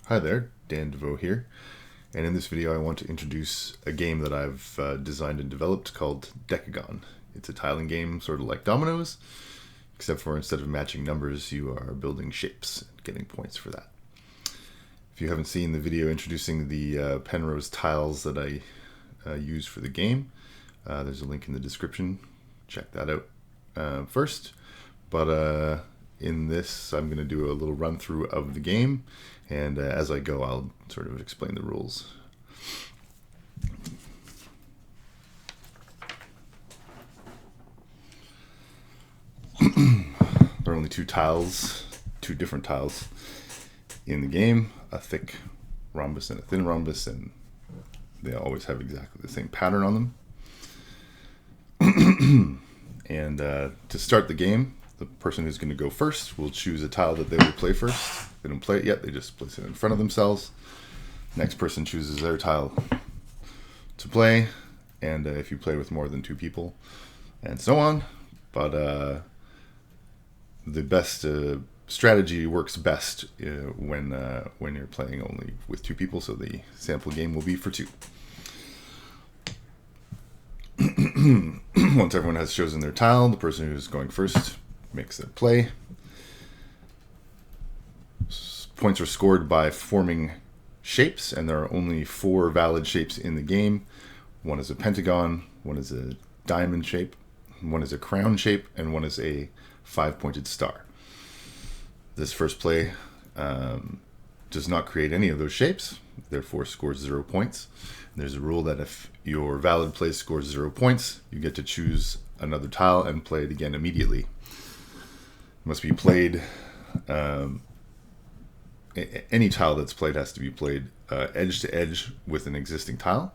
Hi there, Dan DeVoe here, and in this video I want to introduce a game that I've designed and developed called Decagon. It's a tiling game sort of like dominoes, except for instead of matching numbers you are building shapes and getting points for that. If you haven't seen the video introducing the Penrose tiles that I use for the game, there's a link in the description. Check that out first. But in this, I'm going to do a little run through of the game, and as I go, I'll sort of explain the rules. There are only two different tiles in the game, a thick rhombus and a thin rhombus, and they always have exactly the same pattern on them. And to start the game, the person who's going to go first will choose a tile that they will play first. They don't play it yet, they just place it in front of themselves. Next person chooses their tile to play, and if you play with more than two people, and so on. But the best strategy works best when you're playing only with two people, so the sample game will be for two. Once everyone has chosen their tile, the person who's going first makes their play. Points are scored by forming shapes, and there are only 4 valid shapes in the game. One is a pentagon, one is a diamond shape, one is a crown shape, and one is a 5-pointed star. This first play does not create any of those shapes, therefore scores 0 points. There's a rule that if your valid play scores 0 points, you get to choose another tile and play it again immediately. It must be played, any tile that's played has to be played edge to edge with an existing tile.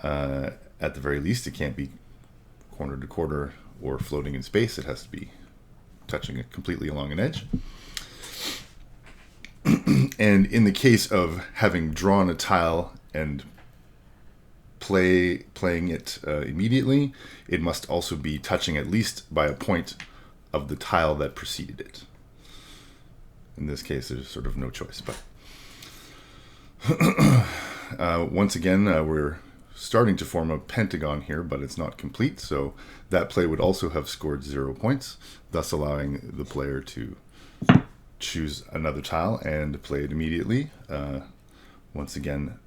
At the very least, it can't be corner to corner or floating in space. It has to be touching it completely along an edge. And in the case of having drawn a tile and playing it immediately, it must also be touching at least by a point of the tile that preceded it. In this case, there's sort of no choice. But once again, we're starting to form a pentagon here, but it's not complete, so that play would also have scored 0 points, thus allowing the player to choose another tile and play it immediately. Once again,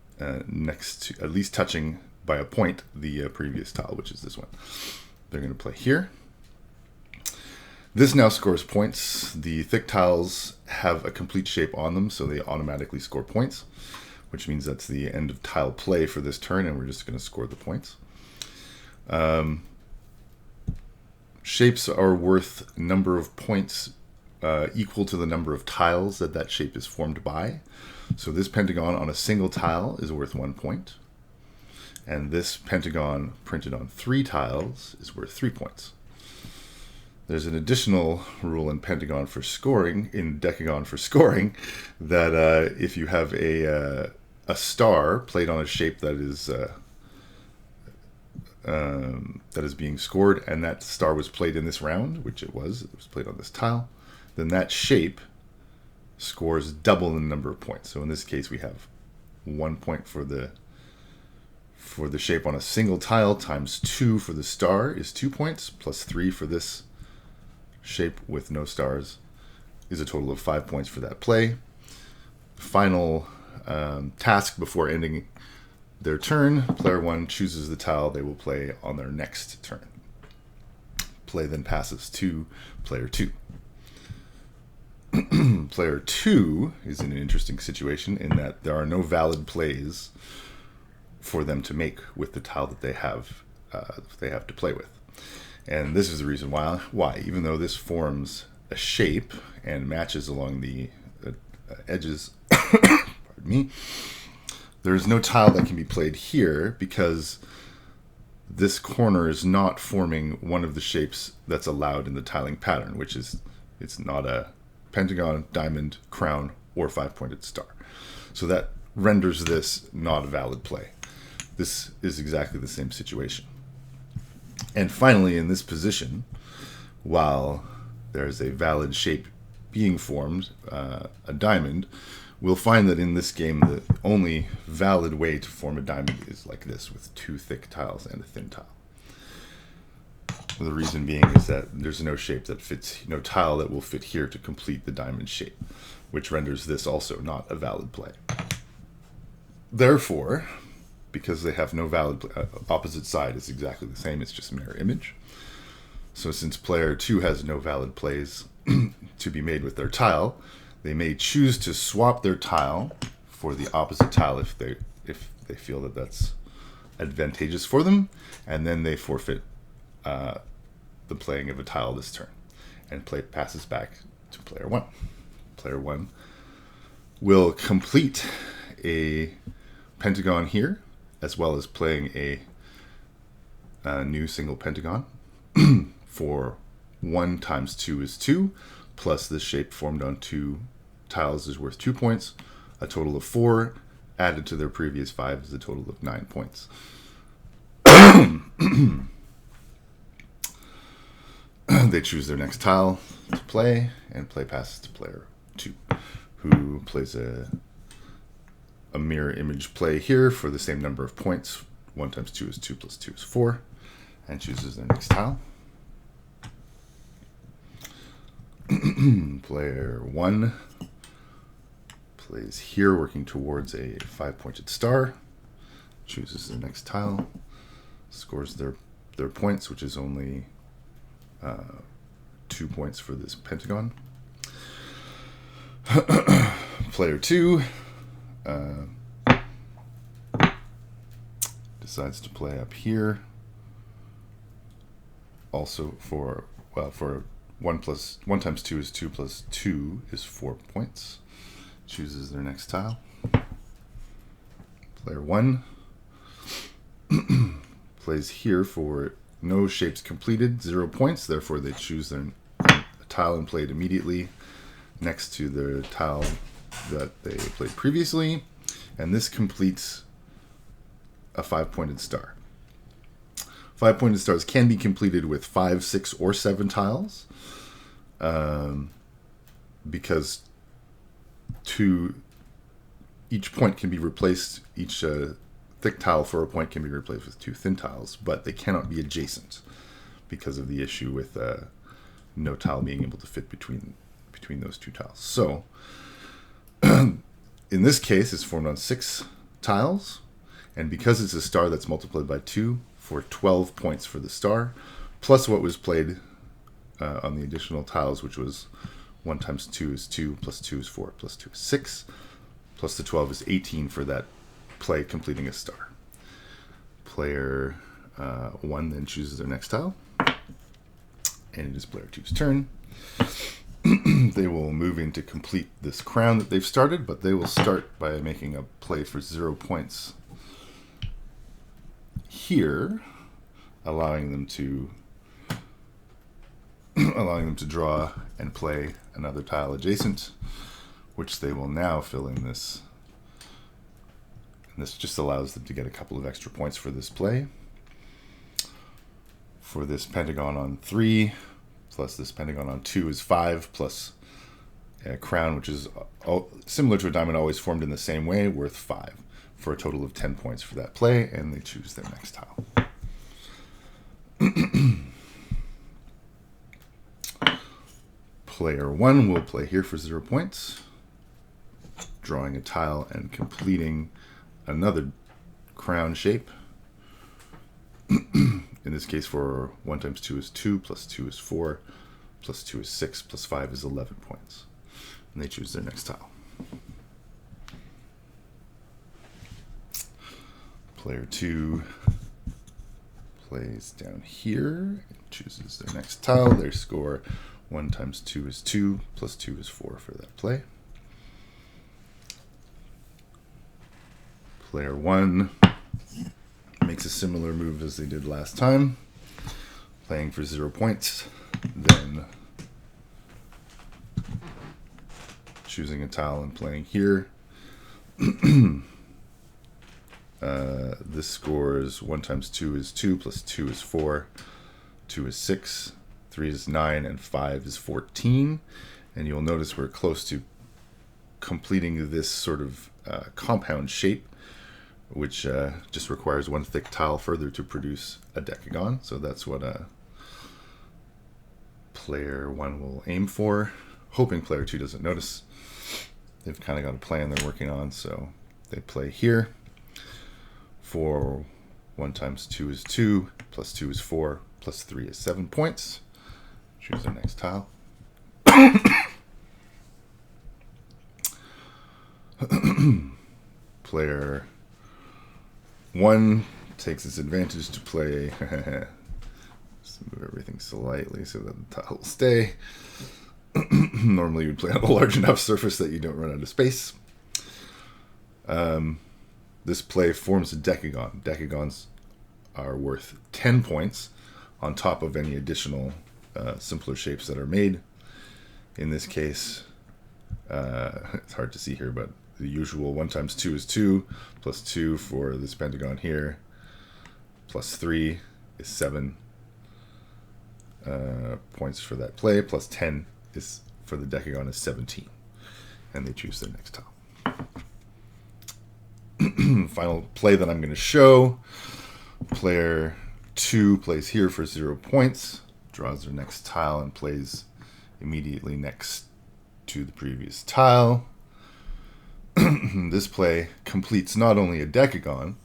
next to at least touching by a point the previous tile, which is this one. They're going to play here. This now scores points. The thick tiles have a complete shape on them, so they automatically score points, which means that's the end of tile play for this turn, and we're just going to score the points. Shapes are worth number of points equal to the number of tiles that shape is formed by. So this pentagon on a single tile is worth 1 point, and this pentagon printed on 3 tiles is worth 3 points. There's an additional rule in Decagon for scoring, that if you have a star played on a shape that is being scored, and that star was played in this round, which it was played on this tile, then that shape scores double the number of points. So in this case, we have 1 point for the shape on a single tile, times 2 for the star is 2 points, plus 3 for this shape with no stars is a total of 5 points for that play. Final task before ending their turn, player 1 chooses the tile they will play on their next turn. Play then passes to player 2. Player 2 is in an interesting situation in that there are no valid plays for them to make with the tile that they have to play with. And this is the reason why, even though this forms a shape and matches along the edges, pardon me, there's no tile that can be played here because this corner is not forming one of the shapes that's allowed in the tiling pattern, which is, it's not a pentagon, diamond, crown, or 5-pointed star. So that renders this not a valid play. This is exactly the same situation. And finally, in this position, while there's a valid shape being formed, a diamond, we'll find that in this game the only valid way to form a diamond is like this, with two thick tiles and a thin tile. The reason being is that there's no shape that fits, no tile that will fit here to complete the diamond shape, which renders this also not a valid play. Therefore, because they have no valid opposite side is exactly the same, it's just a mirror image. So since player 2 has no valid plays to be made with their tile, they may choose to swap their tile for the opposite tile if they feel that that's advantageous for them, and then they forfeit the playing of a tile this turn, and play passes back to player 1. Player 1 will complete a pentagon here, as well as playing a new single pentagon for 1 times 2 is 2, plus this shape formed on 2 tiles is worth 2 points, a total of 4, added to their previous 5 is a total of 9 points. They choose their next tile to play, and play passes to player 2, who plays a mirror image play here for the same number of points. 1 times 2 is 2 plus 2 is 4, and chooses their next tile. Player 1 plays here, working towards a 5-pointed star, chooses their next tile, scores their points, which is only 2 points for this pentagon. Player 2 decides to play up here, also for 1 times 2 is 2 plus 2 is 4 points. Chooses their next tile. Player 1 plays here for no shapes completed, 0 points. Therefore, they choose their tile and play it immediately next to the tile that they played previously, and this completes a 5-pointed star. 5-pointed stars can be completed with 5, 6, or 7 tiles, because each point can be replaced, each thick tile for a point can be replaced with 2 thin tiles, but they cannot be adjacent because of the issue with no tile being able to fit between those 2 tiles. So in this case, it's formed on 6 tiles, and because it's a star that's multiplied by 2 for 12 points for the star, plus what was played on the additional tiles, which was 1 times 2 is 2, plus 2 is 4, plus 2 is 6, plus the 12 is 18 for that play completing a star. Player 1 then chooses their next tile, and it is player 2's turn. They will move in to complete this crown that they've started, but they will start by making a play for 0 points here, allowing them to draw and play another tile adjacent, which they will now fill in this. And this just allows them to get a couple of extra points for this play. For this pentagon on 3, plus this pentagon on 2 is 5, plus a crown, which is similar to a diamond, always formed in the same way, worth 5, for a total of 10 points for that play, and they choose their next tile. Player 1 will play here for 0 points, drawing a tile and completing another crown shape. In this case, for 1 times 2 is 2, plus 2 is 4, plus 2 is 6, plus 5 is 11 points. And they choose their next tile. Player 2 plays down here, chooses their next tile. Their score 1 times 2 is 2, plus 2 is 4 for that play. Player 1 makes a similar move as they did last time, playing for 0 points, then choosing a tile and playing here. This scores 1 times 2 is 2, plus 2 is 4, 2 is 6, 3 is 9, and 5 is 14. And you'll notice we're close to completing this sort of compound shape, which just requires one thick tile further to produce a decagon. So that's what player 1 will aim for, hoping player 2 doesn't notice. They've kind of got a plan they're working on, so they play here. For 1 times 2 is 2, plus 2 is 4, plus 3 is 7 points. Choose their next tile. Player 1 takes its advantage to play. Just move everything slightly so that the tile will stay. Normally you would play on a large enough surface that you don't run out of space. This play forms a decagon. Decagons are worth 10 points on top of any additional simpler shapes that are made. In this case, it's hard to see here, but the usual 1 times 2 is 2, plus 2 for this pentagon here, plus 3 is 7 points for that play, plus 10 is for the decagon is 17. And they choose their next tile. Final play that I'm going to show. Player 2 plays here for 0 points, draws their next tile, and plays immediately next to the previous tile. This play completes not only a decagon,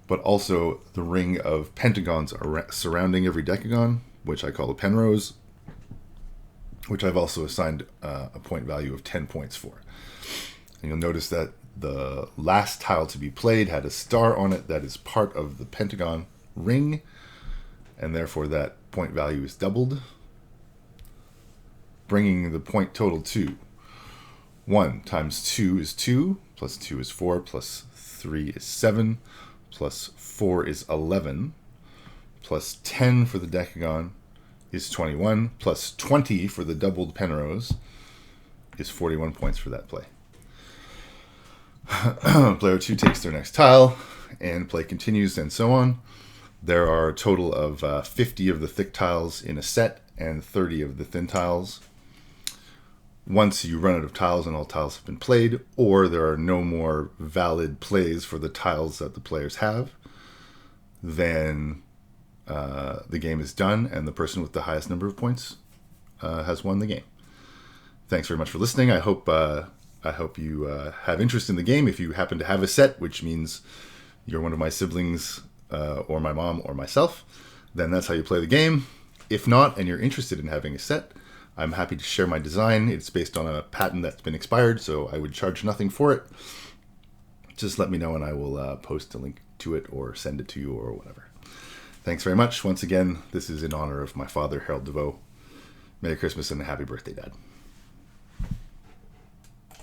but also the ring of pentagons surrounding every decagon, which I call a Penrose, which I've also assigned a point value of 10 points for. And you'll notice that the last tile to be played had a star on it that is part of the pentagon ring, and therefore that point value is doubled, bringing the point total to 1 times 2 is 2, plus 2 is 4, plus 3 is 7, plus 4 is 11, plus 10 for the decagon is 21, plus 20 for the doubled Penrose is 41 points for that play. Player 2 takes their next tile, and play continues, and so on. There are a total of 50 of the thick tiles in a set and 30 of the thin tiles. Once you run out of tiles and all tiles have been played, or there are no more valid plays for the tiles that the players have, then the game is done, and the person with the highest number of points has won the game. Thanks very much for listening. I hope you have interest in the game. If you happen to have a set, which means you're one of my siblings or my mom or myself, then that's how you play the game. If not, and you're interested in having a set, I'm happy to share my design. It's based on a patent that's been expired, so I would charge nothing for it. Just let me know and I will post a link to it or send it to you or whatever. Thanks very much. Once again, this is in honor of my father, Harold DeVoe. Merry Christmas and a happy birthday, Dad.